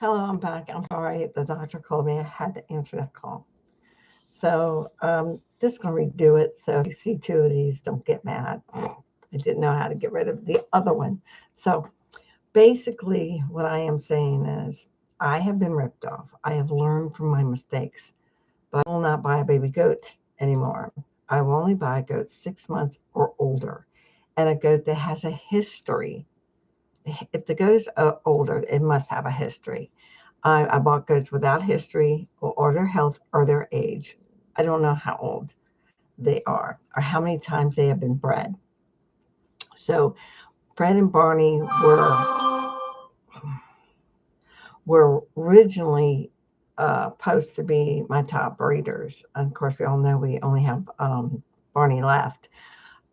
Hello, I'm back. I'm sorry, the doctor called me. I had to answer that call. So, just gonna redo it. So if you see two of these, don't get mad. I didn't know how to get rid of the other one. So basically, what I am saying is, I have been ripped off. I have learned from my mistakes, but I will not buy a baby goat anymore. I will only buy goats 6 months or older, and a goat that has a history. If the goat is older, it must have a history. I bought goats without history or their health or their age. I don't know how old they are or how many times they have been bred. So Fred and Barney were originally supposed to be my top breeders. And of course, we all know we only have Barney left.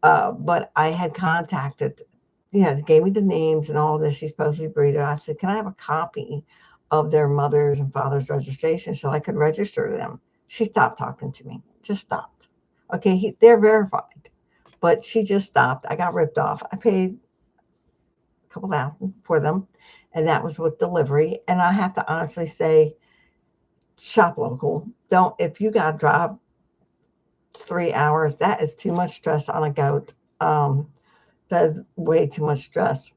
But I had contacted, they gave me the names and all this. She's supposedly breeder. I said, can I have a copy of their mother's and father's registration so I could register them? She stopped talking to me, just stopped. Okay, they're verified, but she just stopped. I got ripped off. I paid a couple thousand for them, and that was with delivery. And I have to honestly say, shop local. Don't, if you got to drive 3 hours, that is too much stress on a goat. That's way too much stress.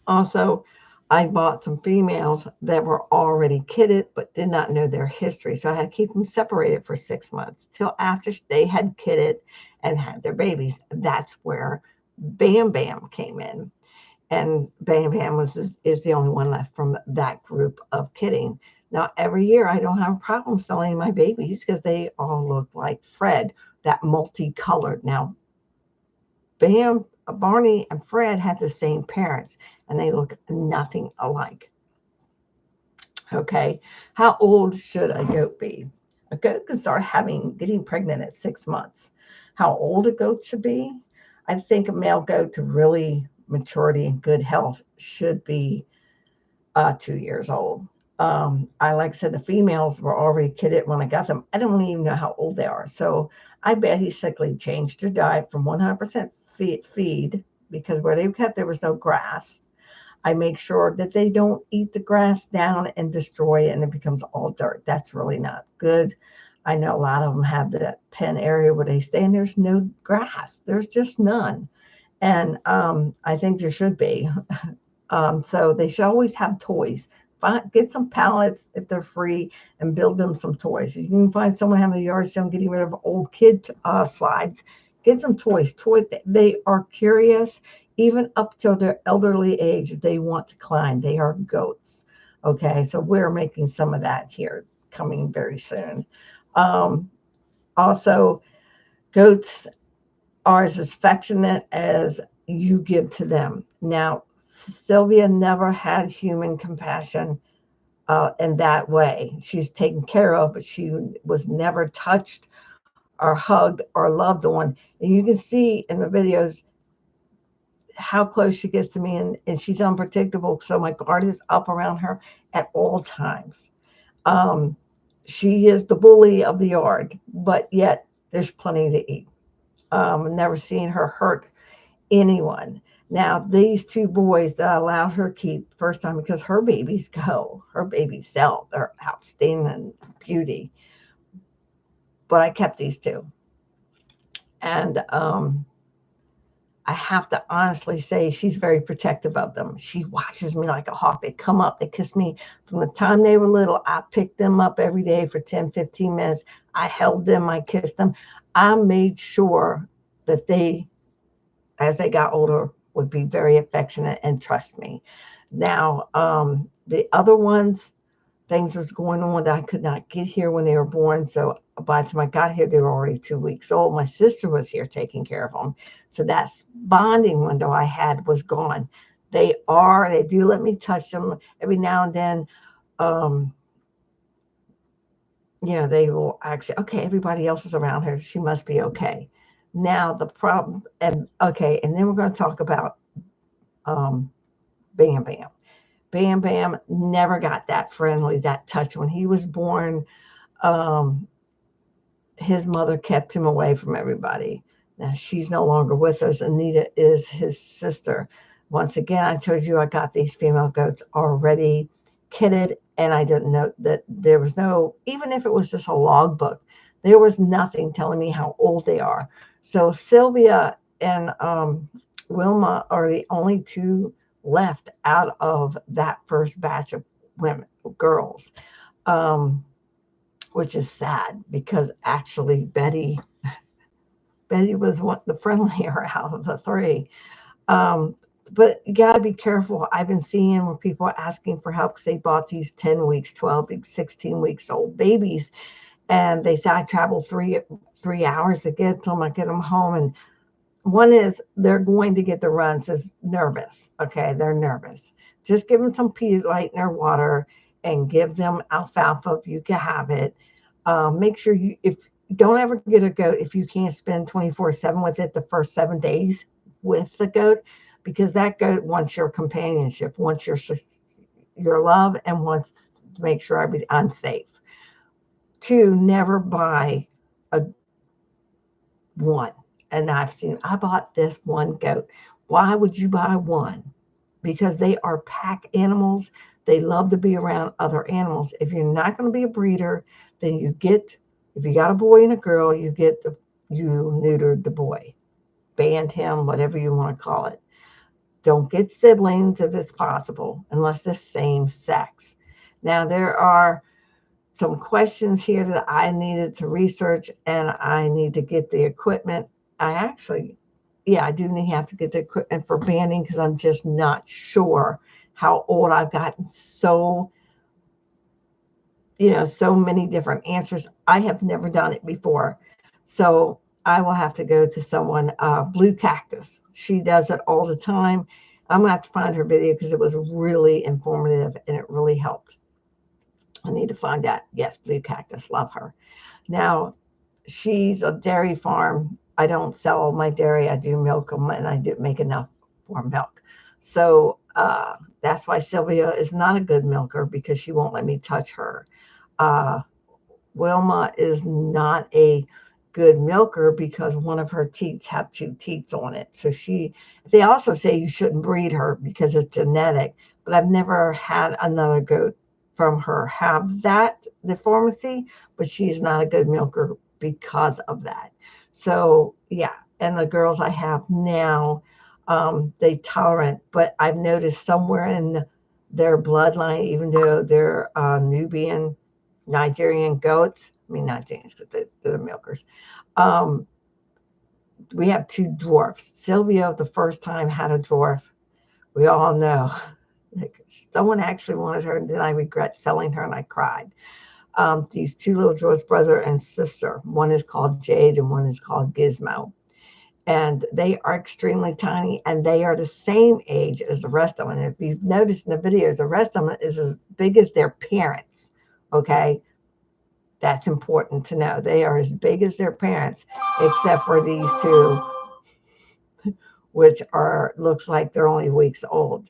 Also, I bought some females that were already kitted but did not know their history. So I had to keep them separated for 6 months till after they had kitted and had their babies. That's where Bam Bam came in. And Bam Bam is the only one left from that group of kidding. Now, every year I don't have a problem selling my babies because they all look like Fred, that multicolored. Now, Bam, Barney, and Fred had the same parents, and they look nothing alike. Okay, how old should a goat be? A goat can start getting pregnant at 6 months. How old a goat should be? I think a male goat to really maturity and good health should be 2 years old. I like I said, the females were already kidded when I got them. I don't even know how old they are. So I bet he sickly changed their diet from 100% feed because where they kept there was no grass. I make sure that they don't eat the grass down and destroy it and it becomes all dirt. That's really not good. I know a lot of them have that pen area where they stay and there's no grass. There's just none. And I think there should be. So they should always have toys. Get some pallets if they're free and build them some toys. You can find someone having a yard sale getting rid of old kid slides. Get some toys. They are curious, even up till their elderly age. They want to climb. They are goats. Okay, so we're making some of that here coming very soon. Um, Also, goats are as affectionate as you give to them. Now, Sylvia never had human compassion in that way. She's taken care of, but she was never touched or hugged or loved on. And you can see in the videos how close she gets to me, and she's unpredictable. So my guard is up around her at all times. Um, she is the bully of the yard, but yet there's plenty to eat. Never seen her hurt anyone. Now, these two boys that I allowed her keep first time because her babies sell, they're outstanding beauty. But I kept these two. And I have to honestly say she's very protective of them. She watches me like a hawk. They come up, they kiss me. From the time they were little, I picked them up every day for 10, 15 minutes. I held them, I kissed them. I made sure that they, as they got older, would be very affectionate and trust me. Now, the other ones, things was going on that I could not get here when they were born. So by the time I got here, they were already 2 weeks old. My sister was here taking care of them. So that bonding window I had was gone. They do let me touch them every now and then. Um, they will actually, okay, everybody else is around her. She must be okay. Now the problem, and okay, and then we're going to talk about um, Bam Bam. Bam Bam never got that friendly, that touch. When he was born, um, his mother kept him away from everybody. Now she's no longer with us. Anita is his sister. Once again, I told you I got these female goats already kitted, and I didn't know that there was no, even if it was just a logbook, there was nothing telling me how old they are. So Sylvia and Wilma are the only two left out of that first batch of women, girls, um, which is sad because actually Betty was one the friendlier out of the three. Um, but you got to be careful. I've been seeing where people are asking for help because they bought these 10 weeks, 12 weeks, 16 weeks old babies. And they say, I travel 3 hours to get them. I get them home. And one is they're going to get the runs is nervous. Okay. They're nervous. Just give them some Pedialyte in their water and give them alfalfa if you can have it. Make sure if don't ever get a goat if you can't spend 24/7 with it the first 7 days with the goat, because that goat wants your companionship, wants your love, and wants to make sure I'm safe. Two, never buy a one. And I bought this one goat. Why would you buy one? Because they are pack animals. They love to be around other animals. If you're not going to be a breeder, then if you got a boy and a girl, you neutered the boy, banned him, whatever you want to call it. Don't get siblings if it's possible, unless they're same sex. Now, there are some questions here that I needed to research, and I need to get the equipment. I actually, yeah, I do have to get the equipment for banding because I'm just not sure how old I've gotten. So many different answers. I have never done it before. So I will have to go to someone, Blue Cactus. She does it all the time. I'm going to have to find her video because it was really informative and it really helped. I need to find that. Yes, Blue Cactus, love her. Now, she's a dairy farm. I don't sell all my dairy. I do milk them, and I didn't make enough for milk. So that's why Sylvia is not a good milker because she won't let me touch her. Uh, Wilma is not a good milker because one of her teats have two teats on it. They also say you shouldn't breed her because it's genetic, but I've never had another goat from her have that deformity, but she's not a good milker because of that. So yeah, and the girls I have now, they tolerant, but I've noticed somewhere in their bloodline, even though they're Nubian, Nigerian goats. I mean, Nigerians, but they're milkers. Um, we have two dwarfs. Sylvia, the first time, had a dwarf. We all know. Someone actually wanted her, and then I regret selling her, and I cried. These two little dwarfs, brother and sister. One is called Jade, and one is called Gizmo. And they are extremely tiny, and they are the same age as the rest of them. And if you've noticed in the videos, the rest of them is as big as their parents. Okay, that's important to know. They are as big as their parents, except for these two, which looks like they're only weeks old.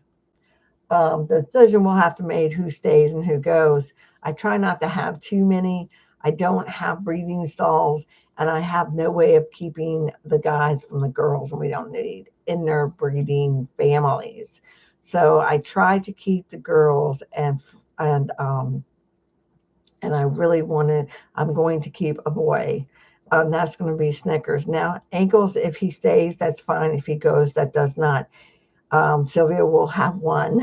The decision will have to be made who stays and who goes. I try not to have too many. I don't have breeding stalls, and I have no way of keeping the guys from the girls, and we don't need in their breeding families. So I try to keep the girls, and I really I'm going to keep a boy. That's going to be Snickers. Now, Ankles, if he stays, that's fine. If he goes, that does not. Sylvia will have one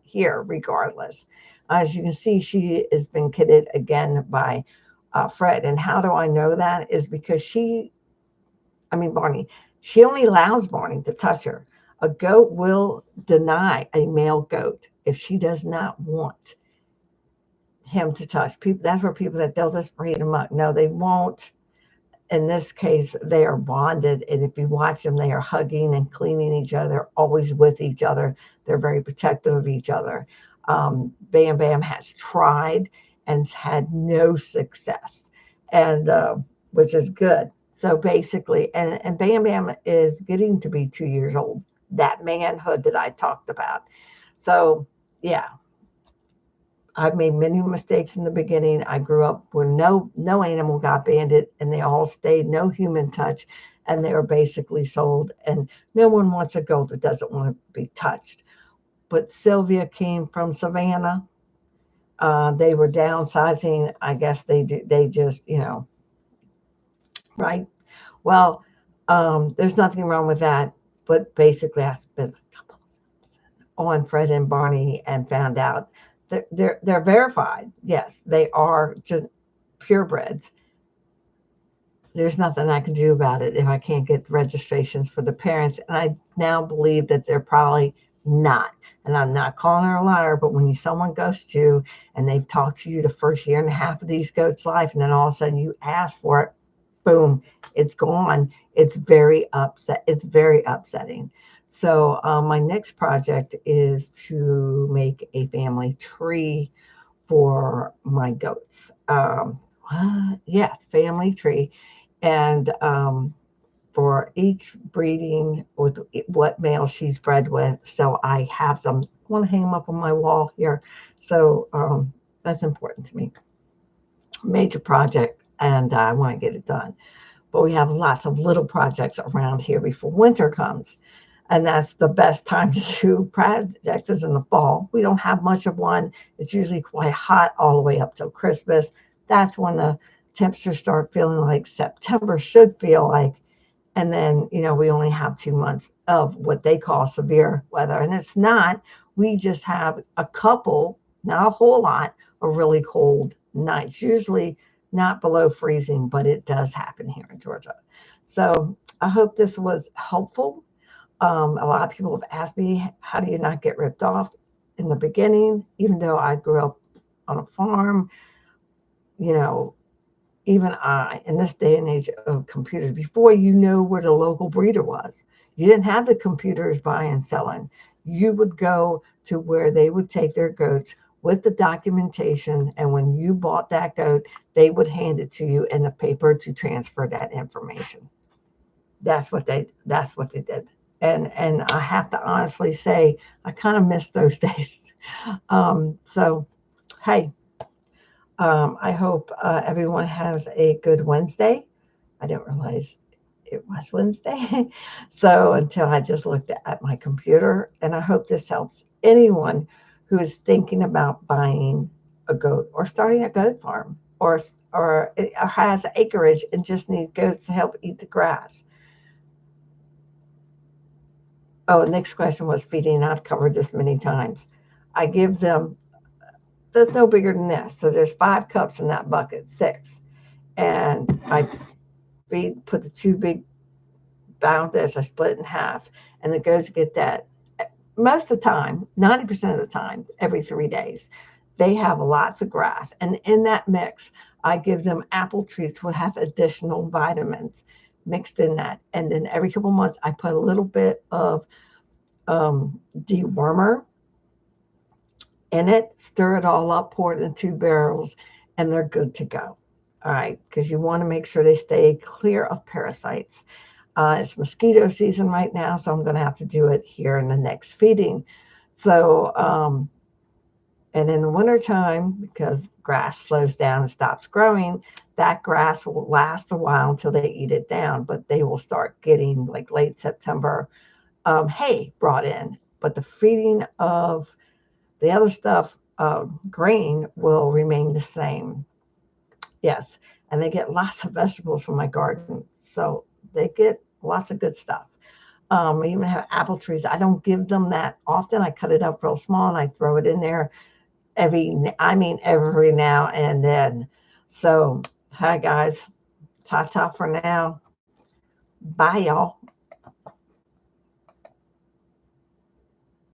here regardless. As you can see, she has been kitted again by Fred. And how do I know that? Is because Barney, she only allows Barney to touch her. A goat will deny a male goat if she does not want him to touch people. That's where people that they'll just breed him up. No, they won't. In this case, they are bonded, and if you watch them, they are hugging and cleaning each other, always with each other. They're very protective of each other. Bam Bam has tried and had no success, and which is good. So basically, and Bam Bam is getting to be 2 years old. That manhood that I talked about. So yeah, I've made many mistakes in the beginning. I grew up where no animal got banded, and they all stayed, no human touch. and they were basically sold. And no one wants a goat that doesn't want to be touched. But Sylvia came from Savannah. They were downsizing. I guess they just, right? Well, there's nothing wrong with that. But basically, I spent a couple on Fred and Barney and found out that they're verified. Yes, they are just purebreds. There's nothing I can do about it if I can't get registrations for the parents. And I now believe that they're probably not. And I'm not calling her a liar, but when someone goes to and they've talked to you the first year and a half of these goats' life, and then all of a sudden you ask for it, boom, it's gone. It's very upset. It's very upsetting. So my next project is to make a family tree for my goats. Yeah, family tree. And for each breeding with what male she's bred with. So I have them. I want to hang them up on my wall here. So that's important to me. Major project, and I want to get it done. But we have lots of little projects around here before winter comes. And that's the best time to do projects is in the fall. We don't have much of one. It's usually quite hot all the way up till Christmas. That's when the temperatures start feeling like September should feel like. And then, we only have 2 months of what they call severe weather. And it's not, we just have a couple, not a whole lot, of really cold nights, usually not below freezing, but it does happen here in Georgia. So I hope this was helpful. A lot of people have asked me, how do you not get ripped off in the beginning? Even though I grew up on a farm, you know, even I, in this day and age of computers, before you know where the local breeder was, you didn't have the computers buying and selling. You would go to where they would take their goats with the documentation, and when you bought that goat, they would hand it to you in a paper to transfer that information. That's what they did. And I have to honestly say, I kind of miss those days. So, hey, I hope everyone has a good Wednesday. I didn't realize it was Wednesday. So until I just looked at my computer, and I hope this helps anyone who is thinking about buying a goat or starting a goat farm or has acreage and just needs goats to help eat the grass. Oh, next question was feeding. I've covered this many times. I give them that's no bigger than this. So there's 5 cups in that bucket, 6. And I put the 2 big bound dish, I split it in half, and the goats get that most of the time, 90% of the time, every 3 days. They have lots of grass. And in that mix, I give them apple treats will have additional vitamins mixed in that. And then every couple months, I put a little bit of dewormer in it, stir it all up, pour it in 2 barrels, and they're good to go. All right, because you want to make sure they stay clear of parasites. It's mosquito season right now, so I'm going to have to do it here in the next feeding. So, and in the wintertime, because grass slows down and stops growing, that grass will last a while until they eat it down, but they will start getting like late September hay brought in. But the feeding of the other stuff, grain, will remain the same. Yes, and they get lots of vegetables from my garden, so they get lots of good stuff. I even have apple trees. I don't give them that often. I cut it up real small and I throw it in there every now and then. So, hi guys, ta ta for now. Bye y'all.